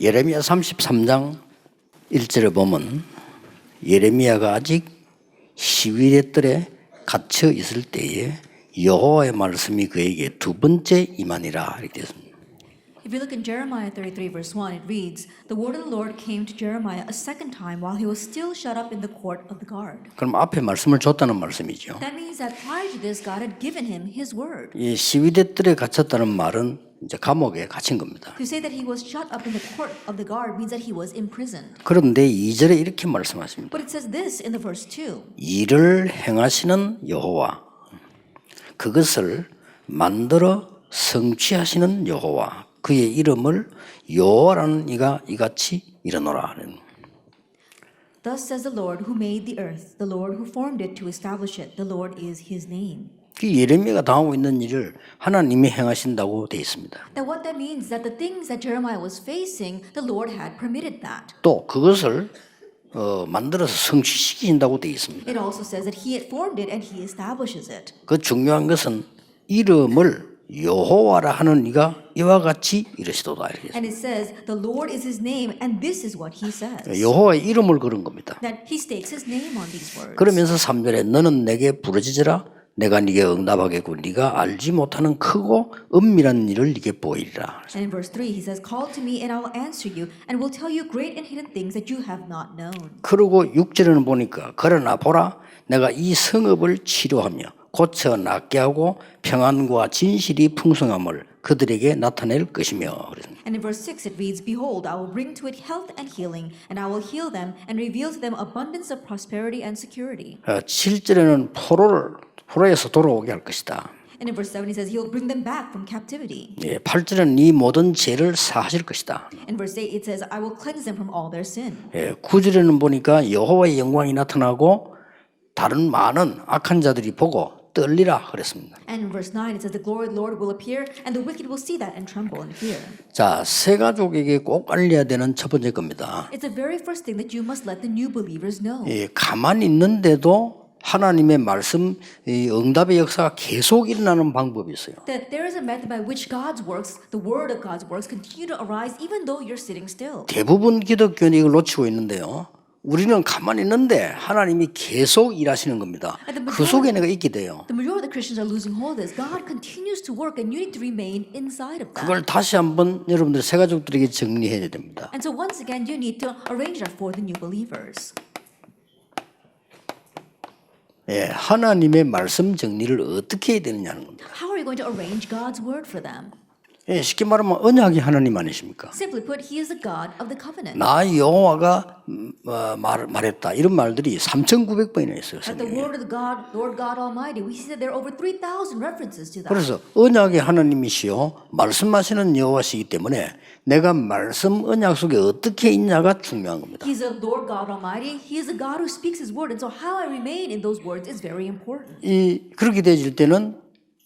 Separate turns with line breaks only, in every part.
예레미야 33장 1절에 보면 예레미야가 아직 시위대 뜰에 갇혀 있을 때에 여호와의 말씀이 그에게 두 번째 임하니라 이렇게 되어 있습니다.
If you look in Jeremiah 33 verse 1, it reads, The word of the Lord came to Jeremiah a second time while he was still shut up in the court of the guard.
그럼 앞에 말씀을 줬다는 말씀이죠.
That means that prior to this, God had given him his word.
이 시위대 뜰에 갇혔다는 말은 이제 감옥에 갇힌 겁니다.
To say that he was shut up in the court of the guard means that he was imprisoned.
그런데 2절에 이렇게 말씀하십니다.
But it says this in the verse 2.
일을 행하시는 여호와, 그것을 만들어 성취하시는 여호와, 그의 이름을 여호와라는 이가 이같이 이르노라.
Thus says the Lord who made the earth, the Lord who formed it to establish it, the Lord is his name.
그 예레미야가 당하고 있는 일을 하나님이 행하신다고 되어 있습니다.
That what that means is that the things that Jeremiah was facing, the Lord had permitted that.
또 그것을 만들어서 성취시킨다고 되어 있습니다.
It also says that he had formed it and he establishes it.
그 중요한 것은 이름을 여호와라 하는 이가 이와 같이 이르시도다.
And it says, the Lord is his name, and this is what he says.
여호와의 이름을 걸은 겁니다.
That he stakes his name on these words.
그러면서 3절에 너는 내게 부르짖으라 내가 네게 응답하겠고 네가 알지 못하는 크고 은밀한 일을 네게 보이리라.
And in verse 3 he says, Call to me and I will answer you and will tell you great and hidden things that you have not known.
그리고 6절에는 보니까 그러나 보라 내가 이 성읍을 치료하며 고쳐 낫게 하고 평안과 진실이 풍성함을 그들에게 나타낼 것이며.
And in verse 6 it reads, Behold, I will bring to it health and healing, and I will heal them and reveal to them abundance of prosperity and security.
7절에는 포로에서 돌아오게 할 것이다.
And in verse 7 he says, He will bring them back from captivity.
8절에는 네 모든 죄를 사하실 것이다.
In verse 8 it says, I will cleanse them from all their sin.
9절에는 보니까 여호와의 영광이 나타나고 다른 많은 악한 자들이 보고 떨리라 그랬습니다.
And in verse 9 it says, The glory of the Lord will appear, and the wicked will see that and tremble in fear.
자, 새 가족에게 꼭 알려야 되는 첫 번째 겁니다.
It's the very first thing that you must let the new believers know.
가만히 있는데도 하나님의 말씀, 응답의 역사가 계속 일어나는 방법이 있어요.
That there is a method by which God's works, the word of God's works, continue to arise even though you're sitting still.
대부분 기독교는 이걸 놓치고 있는데요. 우리는 가만히 있는데 하나님이 계속 일하시는 겁니다. 그 속에 내가 있게 돼요.
The majority of the Christians are losing hold of this. God continues to work and you need to remain inside of that.
그걸 다시 한번 여러분들 새 가족들에게 정리해야 됩니다.
And so once again, you need to arrange that for the new believers.
하나님의 말씀 정리를 어떻게 해야 되느냐는 겁니다.
How are you going to arrange God's word for them?
쉽게 말하면 언약의 하나님 아니십니까?
Simply put, He is the God of the covenant.
나 여호와가 말했다 이런 말들이 3,900번이나 있어요.
At the word of the God, Lord God Almighty, we see that there are over 3,000 references to that.
그래서 언약의 하나님이시요 말씀하시는 여호와시기 때문에 내가 말씀 언약 속에 어떻게 있냐가 중요한 겁니다.
He's a Lord God Almighty. He is a God who speaks His word, and so how I remain in those words is very important.
그렇게 되질 때는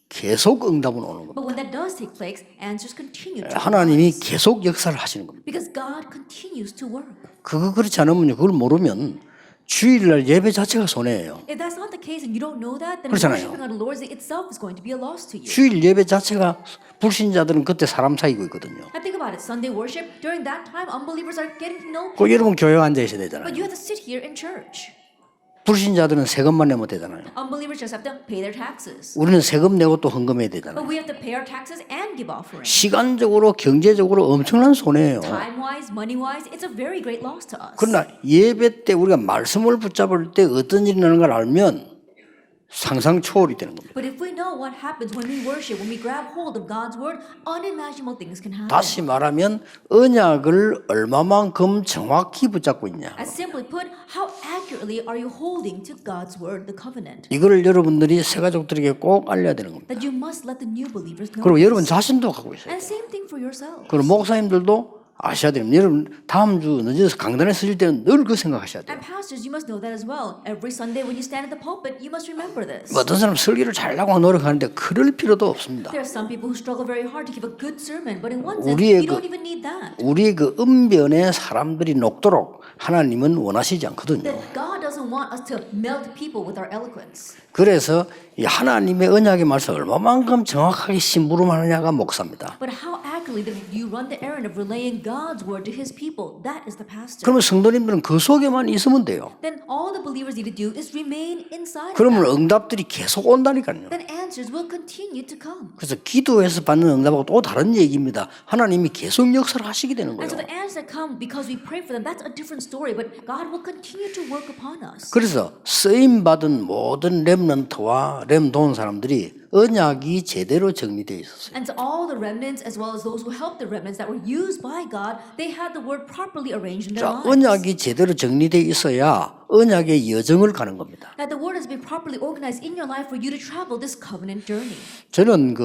계속 응답은 오는 겁니다.
But when that does take place, answers continue to
하나님이
arise.
계속 역사를 하시는 겁니다.
Because God continues to work.
그렇지 않으면요, 그걸 모르면 주일날 예배 자체가 손해예요.
If that's not the case and you don't know that, then
그렇잖아요.
worshiping on the Lord's Day itself is going to be a loss to you.
주일 예배 자체가 불신자들은 그때 사람 사귀고 있거든요.
And think about it. Sunday worship, during that time, unbelievers are getting to know
그
people.
여러분 교회에 앉아 있어야 되잖아요.
But you have to sit here in church.
불신자들은 세금만 내면 되잖아요.
Unbelievers just have to pay their taxes.
우리는 세금 내고 또 헌금해야 되잖아요.
But we have to pay our taxes and give offerings.
시간적으로 경제적으로 엄청난 손해예요.
Time-wise, money-wise, it's a very great loss to us.
그러나 예배 때 우리가 말씀을 붙잡을 때 어떤 일이 나는 걸 알면 상상 초월이 되는 겁니다.
But if we know what happens when we worship, when we grab hold of God's word, unimaginable things can happen.
다시 말하면 언약을 얼마만큼 정확히 붙잡고 있냐.
As simply put, how accurately are you holding to God's word, the covenant?
이걸 여러분들이 새 가족들에게 꼭 알려야 되는 겁니다.
That you must let the new believers know.
그리고
this.
여러분 자신도 갖고 있어요.
And same thing for yourself.
그리고 목사님들도 아셔야 됩니다. 여러분 다음 주 늦어서 강단에 서실 때는 늘 그 생각하셔야 돼요.
And pastors, you must know that as well. Every Sunday when you stand at the pulpit, you must remember this.
어떤 사람 설교를 잘하고 노력하는데 그럴 필요도 없습니다.
There are some people who struggle very hard to give a good sermon, but in one sense,
우리의
you don't even need that.
우리의 그 언변에 사람들이 녹도록 하나님은 원하시지 않거든요.
That God doesn't want us to melt people with our eloquence.
그래서 이 하나님의 언약의 말씀 얼마만큼 정확하게 심부름하느냐가 목사입니다.
But how accurately Literally, you run the errand of relaying God's word to His people. That is the pastor.
그러면 성도님들은 그 속에만 있으면 돼요.
Then all the believers need to do is remain inside.
그러면
of that.
응답들이 계속 온다니까요.
Then answers will continue to come.
그래서 기도해서 받는 응답하고 또 다른 얘기입니다. 하나님이 계속 역사를 하시게 되는
And so
거예요.
the answers that come because we pray for them, that's a different story. But God will continue to work upon us.
그래서 쓰임 받은 모든 렘넌트와 렘돈 사람들이 언약이 제대로 정리되어 있었어요.
And to all the remnants, as well as those who helped the remnants that were used by God, they had the word properly arranged in their
자,
lives.
언약이 제대로 정리되어 있어야 언약의 여정을 가는 겁니다.
That the word has been properly organized in your life for you to travel this covenant journey.
저는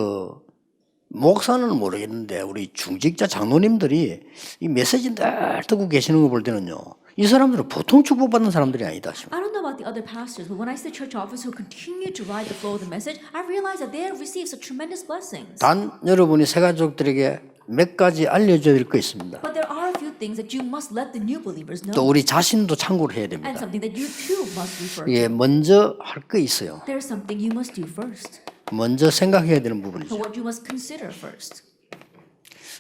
목사는 모르겠는데 우리 중직자 장로님들이 이 메시지 늘 듣고 계시는 거 볼 때는요. 이 사람들은 보통 축복받는 사람들이 아니다 싶어요.
I don't know about the other pastors, but when I see the church officers who continue to ride the flow of the message, I realize that they have received such tremendous blessings.
단 여러분이 새가족들에게 몇 가지 알려줘야 될 거 있습니다.
But there are a few things that you must let the new believers know.
또 우리 자신도 참고를 해야
And
됩니다.
something that you too must refer to.
예, 먼저 할 거 있어요.
There's something you must do first.
먼저 생각해야 되는
So
부분이죠.
what you must consider first.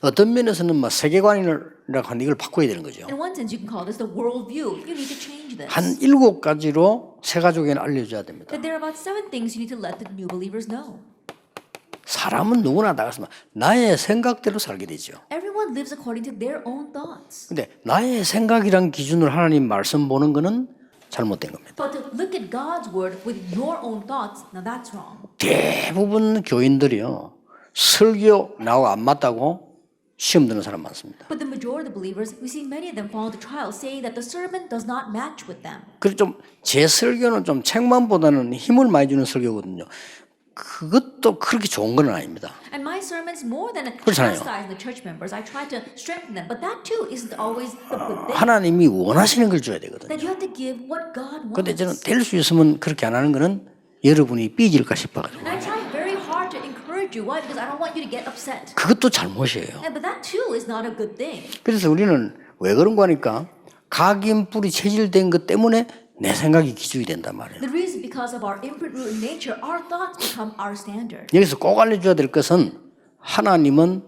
어떤 면에서는 세계관이라고 하는 이걸 바꿔야 되는 거죠.
In one sense, you can call this the worldview. You need to change this.
한 7가지로 새가족에는 알려줘야 됩니다.
That there are about 7 things you need to let the new believers know.
사람은 누구나 다 그렇지만 나의 생각대로 살게 되죠.
Everyone lives according to their own thoughts.
근데 나의 생각이란 기준으로 하나님 말씀 보는 거는 잘못된 겁니다.
But to look at God's word with your own thoughts, now that's wrong.
대부분 교인들이요. 설교 나하고 안 맞다고 시험 드는 사람 많습니다.
But the majority of the believers, we see many of them fall into trial, saying that the sermon does not match with them.
그래서 제 설교는 좀 책만보다는 힘을 많이 주는 설교거든요. 그것도 그렇게 좋은 건 아닙니다.
And my sermons, more than
그렇잖아요.
chastising the church members, I try to strengthen them. But that too isn't always the good thing.
하나님이 원하시는 걸 줘야 되거든요.
That you have to give what God
근데 저는
wants.
될 수 있으면 그렇게 안 하는 거는 여러분이 삐질까 싶어가지고.
And I try very hard to encourage you. Why? Because I don't want you to get upset.
그것도 잘못이에요.
But that too is not a good thing.
그래서 우리는 왜 그런 거 하니까 각인 뿌리 체질된 것 때문에 내 생각이 기준이 된단 말이에요.
The reason is because of our imprint root in nature, our thoughts become our standard.
여기서 꼭 알려줘야 될 것은 하나님은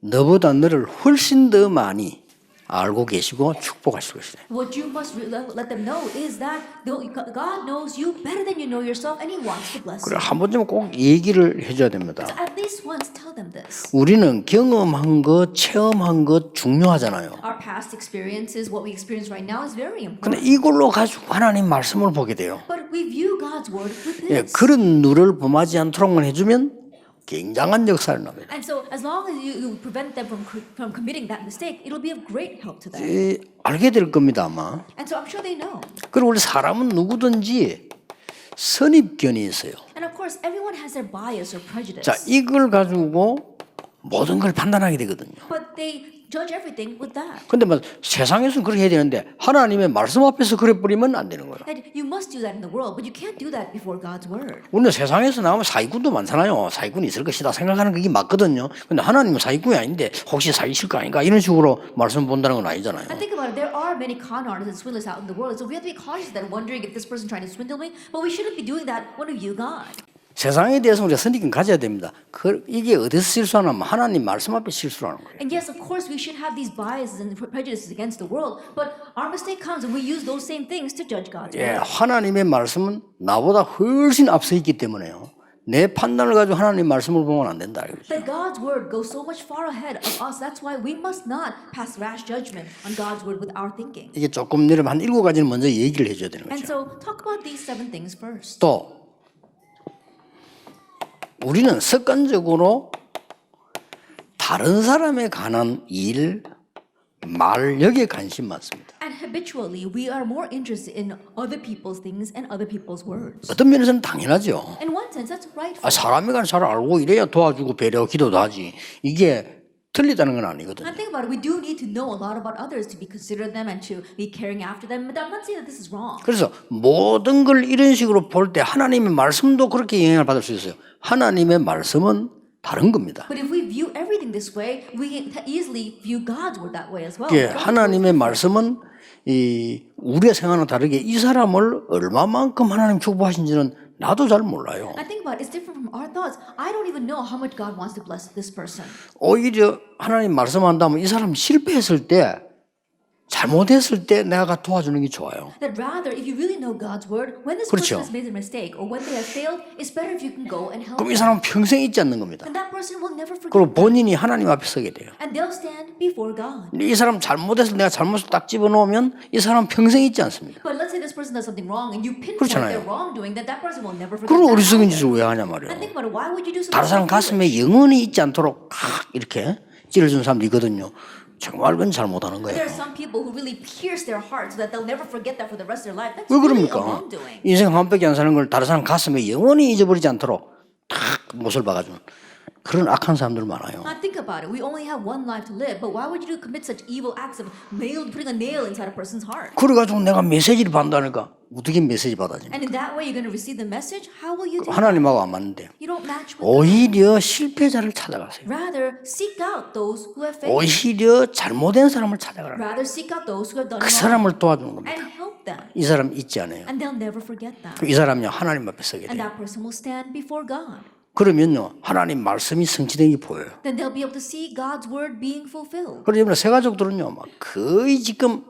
너보다 너를 훨씬 더 많이 알고 계시고 축복하실 것이다.
What you must let them know is that God knows you better than you know yourself, and He wants to bless
그래
you.
한 번쯤 꼭 얘기를 해줘야 됩니다.
So at least once tell them this.
우리는 경험한 것, 체험한 것 중요하잖아요.
Our past experiences, what we experience right now, is very
근데
important.
이걸로 가지고 하나님 말씀을 보게 돼요.
But we view God's word with
예,
this.
그런 누를 범하지 않도록만 해주면 굉장한 역사를 납니다.
And so, as long as you prevent them from committing that mistake, it'll be of great help to them.
알게 될 겁니다 아마.
And so, I'm sure they know.
그리고 우리 사람은 누구든지 선입견이 있어요.
And of course, everyone has their bias or prejudice.
자, 이걸 가지고 모든 걸 판단하게 되거든요.
But they judge everything with that.
근데 세상에서는 그렇게 해야 되는데 하나님의 말씀 앞에서 그래 버리면 안 되는 거예요.
And you must do that in the world, but you can't do that before God's word.
우리는 세상에서 나오면 사기꾼도 많잖아요. 사기꾼이 있을 것이다 생각하는 그게 맞거든요. 근데 하나님은 사기꾼이 아닌데 혹시 사기 칠 거 아닌가 이런 식으로 말씀 본다는 건 아니잖아요.
And think about it, there are many con artists and swindlers out in the world, so we have to be cautious that wondering if this person trying to swindle me, but we shouldn't be doing that when we view God.
세상에 대해서 우리가 선입견 가져야 됩니다. 이게 어디서 실수하냐면 하나님 말씀 앞에 실수하는 거예요.
And yes, of course, we should have these biases and prejudices against the world, but our mistake comes when we use those same things to judge God's
예,
word.
하나님의 말씀은 나보다 훨씬 앞서 있기 때문에요. 내 판단을 가지고 하나님 말씀을 보면 안 된다.
That God's word goes so much far ahead of us. That's why we must not pass rash judgment on God's word with our thinking.
이게 조금 여러분 한 7가지는 먼저 얘기를 해줘야 되는
And
거죠.
so, talk about these 7 things first.
또 우리는 습관적으로 다른 사람에 관한 일, 말 여기에 관심 많습니다.
And habitually, we are more interested in other people's things and other people's words.
어떤 면에서는 당연하죠.
In one sense, that's right.
사람에 관해 잘 알고 이래야 도와주고 배려, 기도도 하지. 이게 틀리다는 건 아니거든요.
And think about it, we do need to know a lot about others to be considerate of them and to be caring after them. But I'm not saying that this is wrong.
그래서 모든 걸 이런 식으로 볼 때 하나님의 말씀도 그렇게 영향을 받을 수 있어요. 하나님의 말씀은 다른 겁니다.
But if we view everything this way, we can easily view God's word that way as well.
예, 하나님의 말씀은 우리의 생각과 다르게 이 사람을 얼마만큼 하나님 축복하신지는 나도 잘 몰라요.
I think about it, it's different from our thoughts. I don't even know how much God wants to bless this person.
오히려 하나님 말씀한다면 이 사람 실패했을 때 잘못했을 때 내가 도와주는 게 좋아요.
That rather, if you really know God's word, when this
그렇죠.
person has made a mistake or when they have failed, it's better if you can go and help
그럼 이
them.
사람은 평생 잊지 않는 겁니다.
And that person will never
그리고
forget.
본인이 하나님 앞에 서게 돼요.
And they'll stand before God.
근데 이 사람 잘못해서 내가 잘못을 딱 집어넣으면 이 사람은 평생 잊지 않습니다.
But let's say this person does something wrong and you pinpoint
그렇잖아요.
their wrongdoing, then that person will never forget
그럼
that.
어리석은
either.
짓을 왜 하냐 말이에요.
And think about it. Why would you do
다른 사람
something so foolish?
가슴에 영원히 잊지 않도록 칵 이렇게 찔러준 사람도 있거든요. 정말 그건 잘못하는 거예요.
There are some people who really pierce their heart so that they'll never forget that for the rest of their life. That's
왜
really a
그럽니까?
wrongdoing.
인생 한 번밖에 안 사는 걸 다른 사람 가슴에 영원히 잊어버리지 않도록 탁 못을 박아주는 그런 악한 사람들 많아요.
Now think about it. We only have one life to live, but why would you commit such evil acts of putting a nail inside a person's heart?
그래가지고 내가 메시지를 받는다니까 어떻게 메시지 받아집니까?
And in that way, you're going to receive the message. How will you do?
하나님하고 안 맞는데
You don't match with.
오히려 실패자를 찾아가세요.
Rather, seek out those who have failed.
오히려 잘못된 사람을 찾아가라.
Rather, seek out those who have done
그
wrong
사람을 도와주는 겁니다.
and help them.
이 사람 잊지 않아요.
And they'll never forget that.
이 사람이 하나님 앞에 서게
And
돼요.
that person will stand before God.
그러면요 하나님 말씀이 성취된 게 보여요.
Then they'll be able to see God's word being fulfilled.
그러면 새 가족들은요 막 거의 지금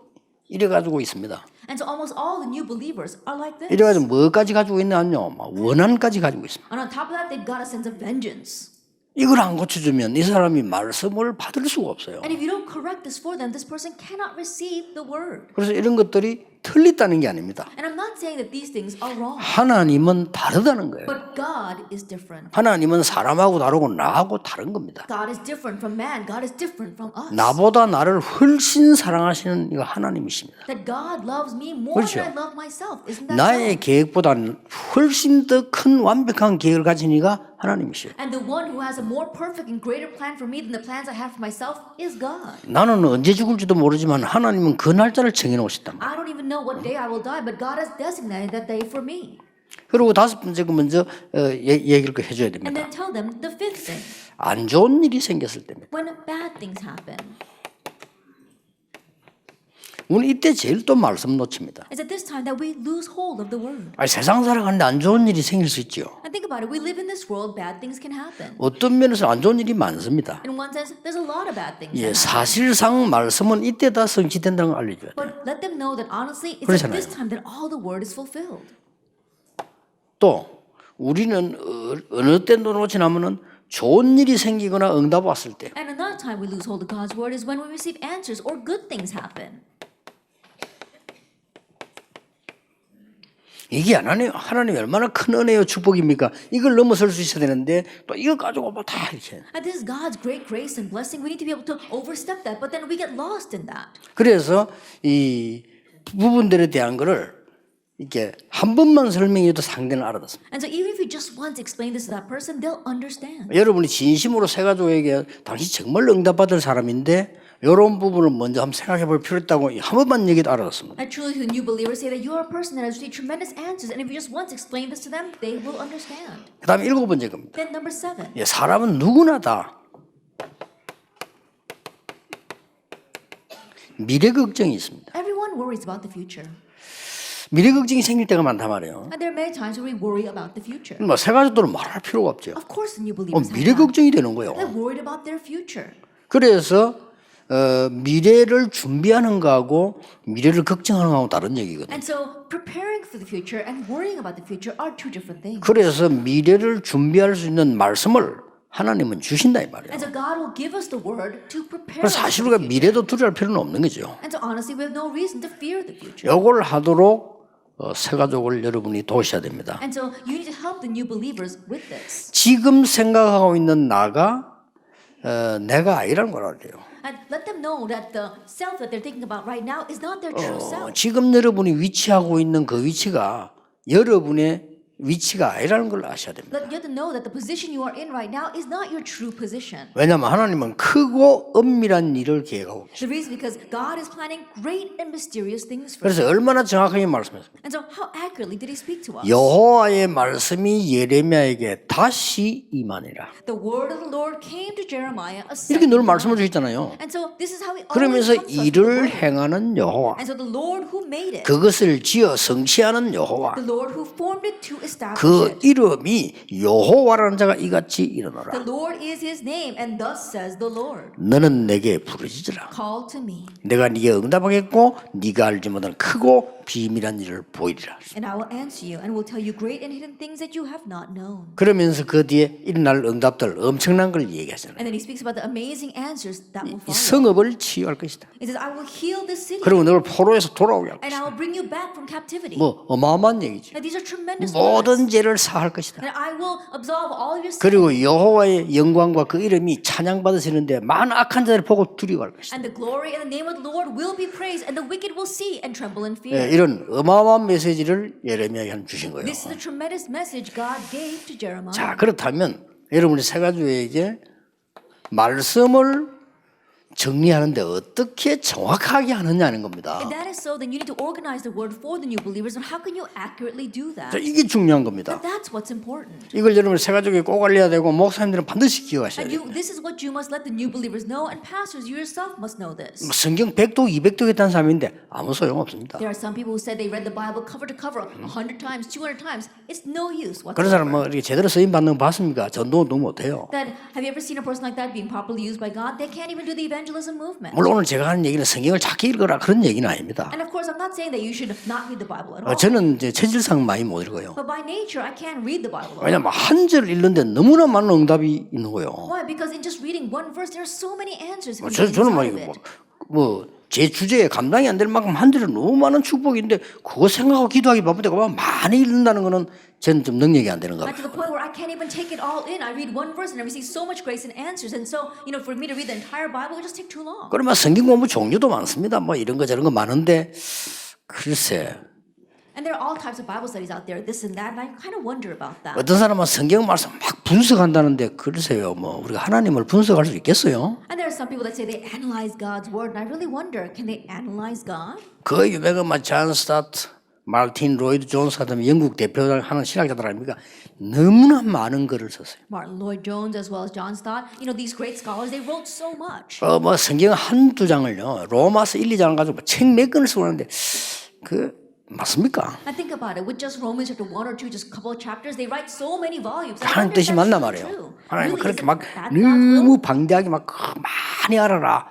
이래가지고 있습니다.
And so almost all the new believers are like this.
이래가지고 뭐까지 가지고 있냐면요 막 원한까지 가지고 있습니다.
And on top of that, they've got a sense of vengeance.
이걸 안 고쳐주면 이 사람이 말씀을 받을 수가 없어요.
And if you don't correct this for them, this person cannot receive the word.
그래서 이런 것들이 틀리다는 게 아닙니다.
And I'm not saying that these things are wrong,
하나님은 다르다는 거예요.
but God is different.
하나님은 사람하고 다르고 나하고 다른 겁니다.
God is different from man. God is different from us.
나보다 나를 훨씬 사랑하시는 이거 하나님이십니다.
That God loves me more
그렇죠.
than I love myself. Isn't that
나의
so?
계획보다는 훨씬 더 큰 완벽한 계획을 가진 이가 하나님이시요.
And the one who has a more perfect and greater plan for me than the plans I have for myself is God.
나는 언제 죽을지도 모르지만 하나님은 그 날짜를 정해 놓으셨단 말이에요.
I don't even know what day I will die, but God has designated that day for me.
그리고 다섯 번째 그 먼저 얘기를 해줘야
And
됩니다.
then tell them the fifth thing.
안 좋은 일이 생겼을 때입니다.
When bad things happen.
우리 이때 제일 또 말씀 놓칩니다.
It's at this time that we lose hold of the word.
아니, 세상 살아가는데 안 좋은 일이 생길 수 있죠.
And think about it. We live in this world, bad things can happen.
어떤 면에서 안 좋은 일이 많습니다.
In one sense, there's a lot of bad things.
예,
that happen.
사실상 말씀은 이때 다 성취된다는 걸 알려줘야 돼요.
But let them know that honestly, it's
그렇잖아요.
at this time that all the word is fulfilled.
또 우리는 어느 때 놓치냐면은 좋은 일이 생기거나 응답 왔을 때.
And another time we lose hold of God's word is when we receive answers or good things happen.
이게 하나님이 얼마나 큰 은혜요 축복입니까? 이걸 넘어설 수 있어야 되는데 또 이거 가지고 뭐 다 이렇게.
And this is God's great grace and blessing. We need to be able to overstep that, but then we get lost in that.
그래서 이 부분들에 대한 거를 이렇게 한 번만 설명해도 상대는 알아듣습니다.
And so even if you just once explain this to that person, they'll understand.
여러분이 진심으로 새 가족에게 당신 정말 응답받을 사람인데 이런 부분을 먼저 한번 생각해 볼 필요 있다고 한 번만 얘기도 알아듣습니다.
I truly, to new believers, say that you are a person that has received tremendous answers, and if you just once explain this to them, they will understand.
그 다음에 일곱 번째 겁니다.
Then number 7.
예, 사람은 누구나 다 미래 걱정이 있습니다.
Everyone worries about the future.
미래 걱정이 생길 때가 많단 말이에요.
And there are many times where we worry about the future.
뭐 새 가족들은 말할 필요가 없죠.
Of course, the new believers have
미래
that.
걱정이 되는 거예요.
They're worried about their future.
그래서 미래를 준비하는 거하고 미래를 걱정하는 거하고 다른 얘기거든요.
And so, preparing for the future and worrying about the future are two different things.
그래서 미래를 준비할 수 있는 말씀을 하나님은 주신다 이 말이에요.
And so, God will give us the word to prepare
그래서
us
사실
for
우리가
the future.
미래도 두려울 필요는 없는 거죠.
And so, honestly, we have no reason to fear the future.
이걸 하도록 새 가족을 여러분이 도우셔야 됩니다.
And so, you need to help the new believers with this.
지금 생각하고 있는 나가 내가 아니라는 걸 알아요.
And let them know that the self that they're thinking about right now is not their true self.
지금 여러분이 위치하고 있는 그 위치가 여러분의 위치가 아니라는 걸 아셔야 됩니다.
Let you have to know that the position you are in right now is not your true position.
왜냐하면 하나님은 크고 엄밀한 일을 계획하고 계십니다.
The reason because God is planning great and mysterious things for
그래서
us.
얼마나 정확하게 말씀했습니까?
And so how accurately did he speak to us?
여호와의 말씀이 예레미야에게 다시 임하니라.
The word of the Lord came to Jeremiah a
이렇게
second
늘
time.
말씀을 주셨잖아요.
And so this is how he always
그러면서
comes to us with the
일을
word.
행하는 여호와,
And so the Lord who made it,
그것을 지어 성취하는 여호와,
the Lord who formed it to establish
그
it.
이름이 여호와라는 자가 이같이
The
일어나라.
Lord is his name, and thus says the Lord.
너는 내게 부르짖으라.
Call to me,
내가 네게 응답하겠고 네가 알지 못한 크고 비밀한 일을 보이리라.
and I will answer you, and will tell you great and hidden things that you have not known.
그러면서 그 뒤에 일어날 응답들 엄청난 걸 얘기하잖아요.
And then he speaks about the amazing answers that will
이
follow.
성읍을 치유할 것이다.
He says, I will heal this city,
그리고 너를 포로에서 돌아오게 할
and
것이다.
I will bring you back from captivity.
뭐 어마어마한 얘기죠.
And these are tremendous
모든
words.
죄를 사할 것이다.
And I will absolve all of your sins.
그리고 여호와의 영광과 그 이름이 찬양받으시는데 많은 악한 자를 보고 두려워할 것이다.
And the glory and the name of the Lord will be praised, and the wicked will see and tremble in fear.
예, 이런 어마어마한 메시지를 예레미야에게 주신 거예요.
This is the tremendous message God gave to Jeremiah.
자, 그렇다면 여러분이 세 가지에게 말씀을 정리하는데 어떻게 정확하게 하느냐는 겁니다.
If that is so, then you need to organize the word for the new believers. And how can you accurately do
자,
that?
이게 중요한 겁니다.
But that's what's important.
이걸 여러분 세 가족이 꼭 알려야 되고 목사님들은 반드시 기억하셔야
And
돼요.
this is what you must let the new believers know, and pastors, you yourself must know this.
성경 100도 200도 했다는 사람인데 아무 소용없습니다.
There are some people who said they read the Bible cover to cover 100 times, 200 times. It's no use
그런 사람 뭐
whatsoever.
이렇게 제대로 쓰임 받는 거 봤습니까? 전도도 못해요.
Then, have you ever seen a person like that being properly used by God? They can't even do the evangelism movement.
물론 오늘 제가 하는 얘기는 성경을 작게 읽어라 그런 얘기는 아닙니다.
And of course, I'm not saying that you should not read the Bible at all.
저는 이제 체질상 많이 못 읽어요.
But by nature, I can't read the Bible.
왜냐면 한 절 읽는데 너무나 많은 응답이 있는 거예요.
Why? Because in just reading one verse, there are so many answers.
저는 막 제 주제에 감당이 안 될 만큼 한 절에 너무 많은 축복인데 그거 생각하고 기도하기 바쁜데 그만 많이 읽는다는 거는 저는 좀 능력이 안 되는 거
To the point where I can't even take it all in. I read one verse and I receive so much grace and answers. And so, for me to read the entire Bible would just take too long.
그러면 성경 공부 종류도 많습니다. 뭐 이런 거 저런 거 많은데 글쎄
And there are all types of Bible studies out there, this and that, and I kind of wonder about that.
어떤 사람은 성경 말씀 막 분석한다는데 글쎄요 뭐 우리가 하나님을 분석할 수 있겠어요?
And there are some people that say they analyze God's word, and I really wonder, can they analyze God?
그 유명한 존 스타트, 마틴 로이드 존스 같은 영국 대표를 하는 신학자들 아닙니까? 너무나 많은 글을 썼어요.
Martin Lloyd Jones as well as John Stott, these great scholars, they wrote so much.
뭐 성경 한두 장을요 로마서 1, 2장을 가지고 책 몇 권을 쓰고 하는데 맞습니까?
I think about it. With just Romans chapter 1 or 2, just a couple of chapters, they write so many volumes. I
하나님
wonder if
뜻이
that's
맞나
really
말이에요.
true.
하나님
Really,
그렇게
is
막
it that God's will?
너무 방대하게 막 많이 알아라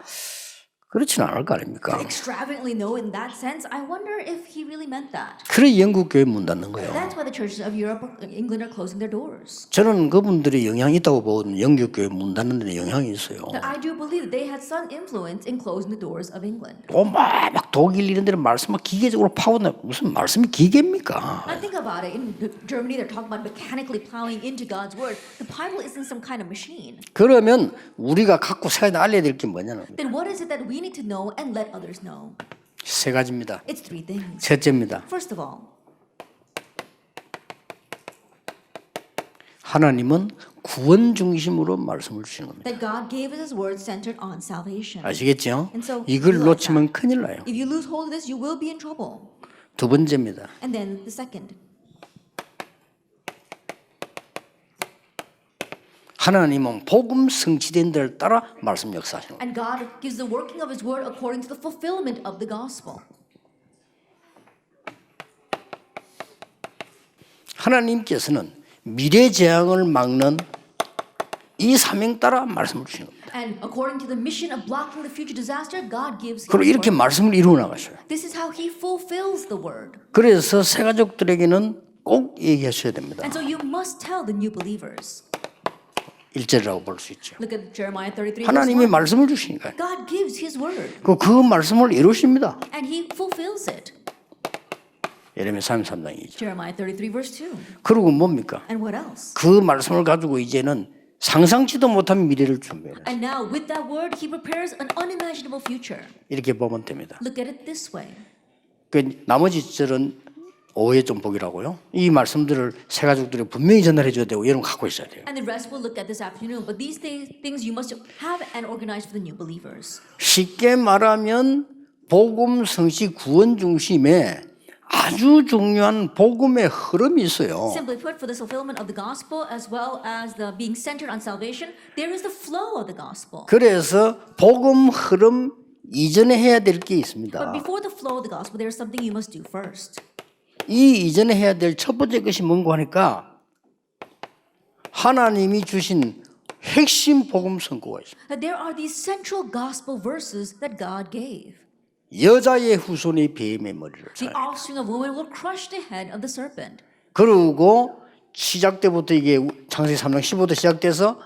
그렇지는 않을 거 아닙니까?
Extravagantly know in that sense, I wonder if he really meant that.
그래 영국 교회 문 닫는 거예요.
That's why the churches of Europe, England are closing their doors.
저는 그분들이 영향이 있다고 보거든요. 영국 교회 문 닫는 데 영향이 있어요.
But I do believe that they had some influence in closing the doors of England.
막 독일 이런 데는 말씀 막 기계적으로 파고나 무슨 말씀이 기계입니까?
I think about it. In Germany, they're talking about mechanically plowing into God's word. The Bible isn't some kind of machine.
그러면 우리가 갖고 세상에 알려야 될 게 뭐냐는
Then what is it that we need to know and let others know?
세 가지입니다.
It's three things.
첫째입니다.
First of all,
하나님은 구원 중심으로 말씀을 주시는 겁니다.
that God gave us His word centered on salvation.
아시겠죠?
And so
이걸
you like
놓치면 큰일 나요.
If you lose hold of this, you will be in trouble.
두 번째입니다.
And then the second,
하나님은 복음 성취된 데를 따라 말씀 역사하시는 겁니다.
and God gives the working of His word according to the fulfillment of the gospel.
하나님께서는 미래 재앙을 막는 이 사명 따라 말씀을 주시는 겁니다.
And according to the mission of blocking the future disaster, God gives
그리고
His
이렇게
word.
말씀을 이루어 나가셔요.
This is how He fulfills the word.
그래서 새 가족들에게는 꼭 얘기하셔야 됩니다.
And so you must tell the new believers.
1절이라고 볼 수 있죠.
Look at Jeremiah 33. verse
하나님이
1.
말씀을 주시니까요.
God gives His word,
그 말씀을 이루십니다.
and He fulfills it.
예레미야 33장이죠.
Jeremiah 33 verse 2.
그리고 뭡니까?
And what else?
그 말씀을 가지고 이제는 상상치도 못한 미래를 준비해요.
And now with that word, He prepares an unimaginable future.
이렇게 보면 됩니다.
Look at it this way.
그 나머지 절은 오해 좀 보기라고요. 이 말씀들을 새 가족들이 분명히 전달해 줘야 되고 여러분 갖고 있어야 돼요.
And the rest we'll look at this afternoon. But these things you must have and organize for the new believers.
쉽게 말하면 복음 성취 구원 중심에 아주 중요한 복음의 흐름이 있어요.
Simply put, for the fulfillment of the gospel as well as the being centered on salvation, there is the flow of the gospel.
그래서 복음 흐름 이전에 해야 될 게
But
있습니다.
before the flow of the gospel, there is something you must do first.
이 이전에 해야 될 첫 번째 것이 뭔가 하니까 하나님이 주신 핵심 복음 선고가 있습니다.
That there are these central gospel verses that God gave.
여자의 후손이 뱀의 머리를
The
잘.
offspring of woman will crush the head of the serpent.
그리고 시작 때부터 이게 창세기 3장 15도 시작돼서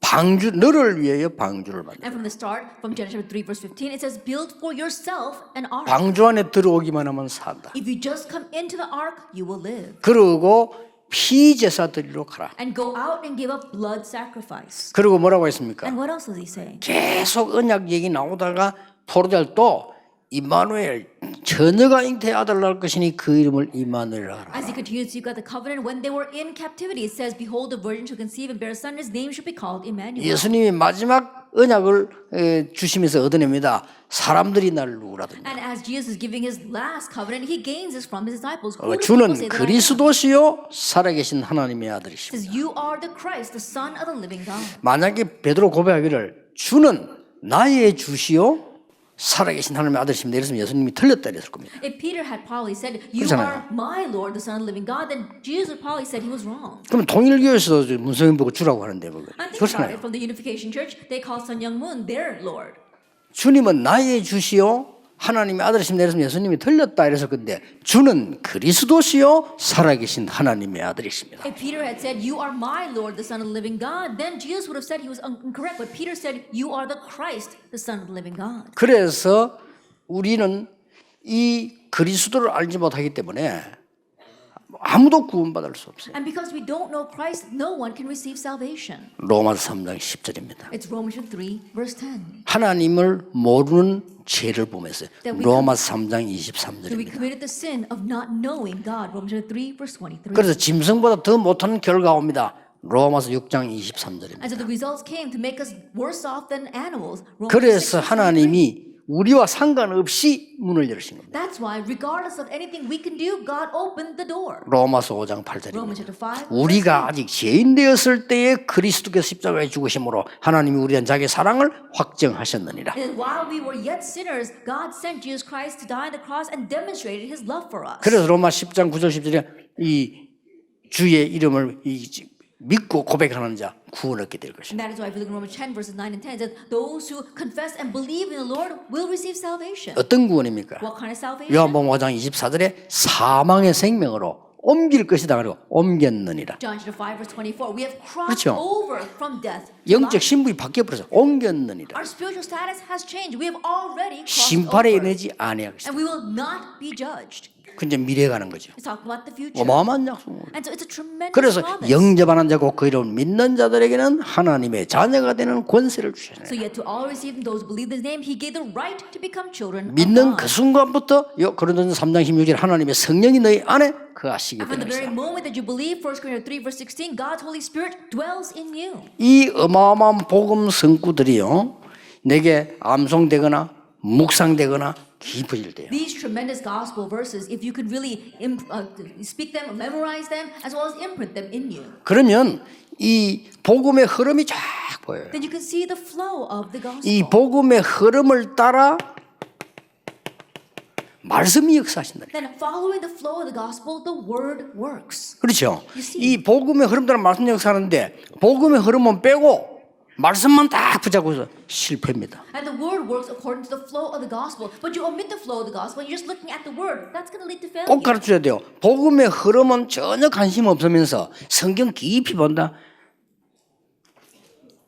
방주 너를 위하여 방주를 만들.
And from the start, from Genesis 3 verse 15, it says, build for yourself an ark.
방주 안에 들어오기만 하면 산다.
If you just come into the ark, you will live.
그리고 피제사 드리러 가라.
And go out and give up blood sacrifice.
그리고 뭐라고 했습니까?
And what else does he say?
계속 언약 얘기 나오다가 포로될 또 이마누엘 처녀가 잉태의 아들 낳을 것이니 그 이름을 이마누엘이라 하라.
As he continues, you got the covenant. When they were in captivity, it says, behold, the virgin shall conceive and bear a son, his name shall be called Emmanuel.
예수님이 마지막 언약을 주시면서 얻어냅니다. 사람들이 나를 누구라든지.
And as Jesus is giving his last covenant, he gains this from his disciples. Who do people
주는
say that I am?
그리스도시요 살아계신 하나님의 아들이십니다.
Says, you are the Christ, the Son of the living God.
만약에 베드로 고백하기를 주는 나의 주시요 살아계신 하나님의 아들이십니다. 이랬으면 예수님이 틀렸다 이랬을 겁니다.
If Peter had probably said, you
그렇잖아요.
are my Lord, the Son of the living God, then Jesus would probably said he was wrong.
그럼 통일교에서 문성인 보고 주라고 하는데 뭐
And think about
그렇잖아요.
it. From the Unification Church, they call Sun Young Moon their Lord.
주님은 나의 주시요 하나님의 아들이십니다. 이랬으면 예수님이 틀렸다 이랬을 건데 주는 그리스도시요 살아계신 하나님의 아들이십니다.
If Peter had said, you are my Lord, the Son of the living God, then Jesus would have said he was incorrect. But Peter said, you are the Christ, the Son of the living God.
그래서 우리는 이 그리스도를 알지 못하기 때문에 아무도 구원받을 수 없어요.
And because we don't know Christ, no one can receive salvation.
로마서 3장 10절입니다.
It's Romans 3, verse 10.
하나님을 모르는 죄를 보면서
That we
로마서 3장
So we
23절입니다.
committed the sin of not knowing God. Romans 3, verse 23.
그래서 짐승보다 더 못한 결과가 옵니다. 로마서 6장 23절입니다.
And so the results came to make us worse off than animals. Romans 6,
그래서
23.
하나님이 우리와 상관없이 문을 열으신 겁니다.
That's why, regardless of anything we can do, God opened the door.
로마서 5장
Romans
8절입니다.
5.
우리가 아직 죄인 되었을 때에 그리스도께서 십자가에 죽으심으로 하나님이 우리에 대한 자기의 사랑을 확정하셨느니라.
And while we were yet sinners, God sent Jesus Christ to die on the cross and demonstrated His love for us.
그래서 로마 10장 9절 10절에 이 주의 이름을 믿고 고백하는 자 구원 얻게 될 것입니다.
And that is why if you look in Romans 10 verses 9 and 10, it says, those who confess and believe in the Lord will receive salvation.
어떤 구원입니까?
What kind of salvation?
요한복음 5장 24절에 사망의 생명으로 옮길 것이다 그리고 옮겼느니라.
John 5 verse 24, we have crossed
그렇죠.
over from death to
영적
life.
신분이 바뀌어버려서 옮겼느니라.
Our spiritual status has changed. We have already crossed
심판에
over.
이르지 아니하겠습니다.
And we will not be judged.
근데 미래에 가는 거죠.
It's talking about the future.
어마어마한 약속입니다.
And so it's a tremendous
그래서
promise.
영접하는 자고 그 이름을 믿는 자들에게는 하나님의 자녀가 되는 권세를 주셨어요.
So yet to all receive those who believe in His name, He gave the right to become children of
믿는 그
God.
순간부터 고린도전서 3장 16절 하나님의 성령이 너희 안에 거하시게
And from
되는
the very
것이다.
moment that you believe, 1 Corinthians 3 verse 16, God's Holy Spirit dwells in you.
이 어마어마한 복음 성구들이요 내게 암송되거나 묵상되거나 깊어질 때요.
These tremendous gospel verses, if you could really speak them, memorize them, as well as imprint them in you,
그러면 이 복음의 흐름이 쫙 보여요.
then you can see the flow of the gospel.
이 복음의 흐름을 따라 말씀이 역사하신다.
Then following the flow of the gospel, the word works.
그렇죠.
You see.
이 복음의 흐름 따라 말씀 역사하는데 복음의 흐름은 빼고 말씀만 딱 붙잡고서 실패입니다.
And the word works according to the flow of the gospel. But you omit the flow of the gospel and you're just looking at the word. That's going to lead to failure.
꼭 가르쳐야 돼요. 복음의 흐름은 전혀 관심 없으면서 성경 깊이 본다.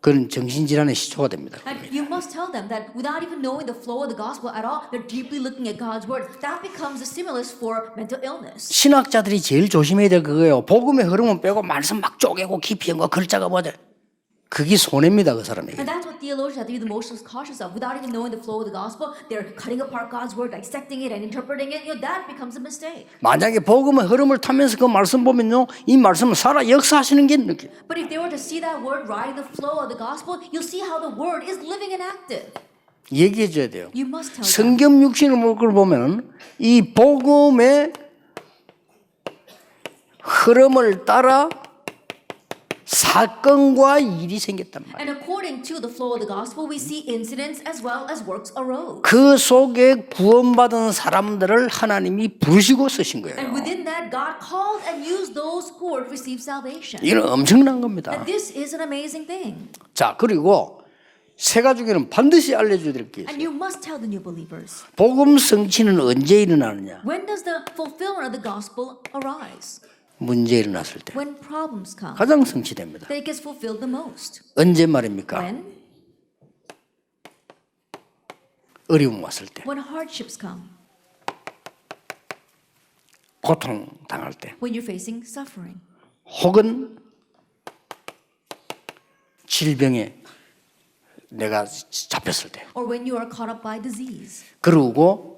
그건 정신질환의 시초가 됩니다.
And you must tell them that without even knowing the flow of the gospel at all, they're deeply looking at God's word. That becomes a stimulus for mental illness.
신학자들이 제일 조심해야 될 그거예요. 복음의 흐름은 빼고 말씀 막 쪼개고 깊이 연거 글자가 뭐죠? 그게 손해입니다, 그 사람에게.
And that's what theologians have to be the most cautious of. Without even knowing the flow of the gospel, they're cutting apart God's word, dissecting it and interpreting it. That becomes a mistake.
만약에 복음의 흐름을 타면서 그 말씀 보면요, 이 말씀은 살아 역사하시는 게 느껴요.
But if they were to see that word riding the flow of the gospel, you'll see how the word is living and active.
얘기해 줘야 돼요.
You must tell them.
성경 육신을 걸 보면은 이 복음의 흐름을 따라 사건과 일이 생겼단 말이에요.
And according to the flow of the gospel, we see incidents as well as works arose.
그 속에 구원받은 사람들을 하나님이 부르시고 쓰신 거예요.
And within that, God called and used those who were to receive salvation.
이건 엄청난 겁니다.
And this is an amazing thing.
자, 그리고 세 가지는 반드시 알려줘야 될 게
And
있어요.
you must tell the new believers.
복음 성취는 언제 일어나느냐?
When does the fulfillment of the gospel arise?
문제 일어났을 때
When problems come.
가장 성취됩니다.
That it gets fulfilled the most.
언제 말입니까?
When?
어려움 왔을 때,
When hardships come.
고통 당할 때,
When you're facing suffering.
혹은 질병에 내가 잡혔을 때,
Or when you are caught up by disease.
그리고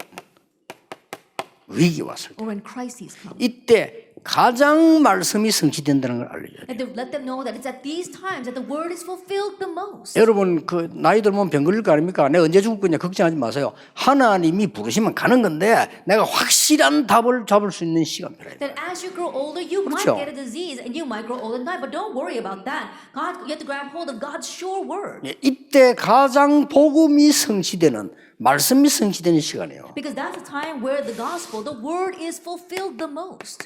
위기 왔을 때,
Or when crises come.
이때 가장 말씀이 성취된다는 걸 알려줘야 돼요.
And to let them know that it's at these times that the word is fulfilled the most.
여러분 그 나이 들면 병 걸릴 거 아닙니까? 내가 언제 죽을 거냐 걱정하지 마세요. 하나님이 부르시면 가는 건데 내가 확실한 답을 잡을 수 있는 시간 필요해요.
That as you grow older, you
그렇죠.
might get a disease and you might grow old and die. But don't worry about that. God, you have to grab hold of God's sure word.
예, 이때 가장 복음이 성취되는 말씀이 성취되는 시간이에요.
Because that's the time where the gospel, the word is fulfilled the most.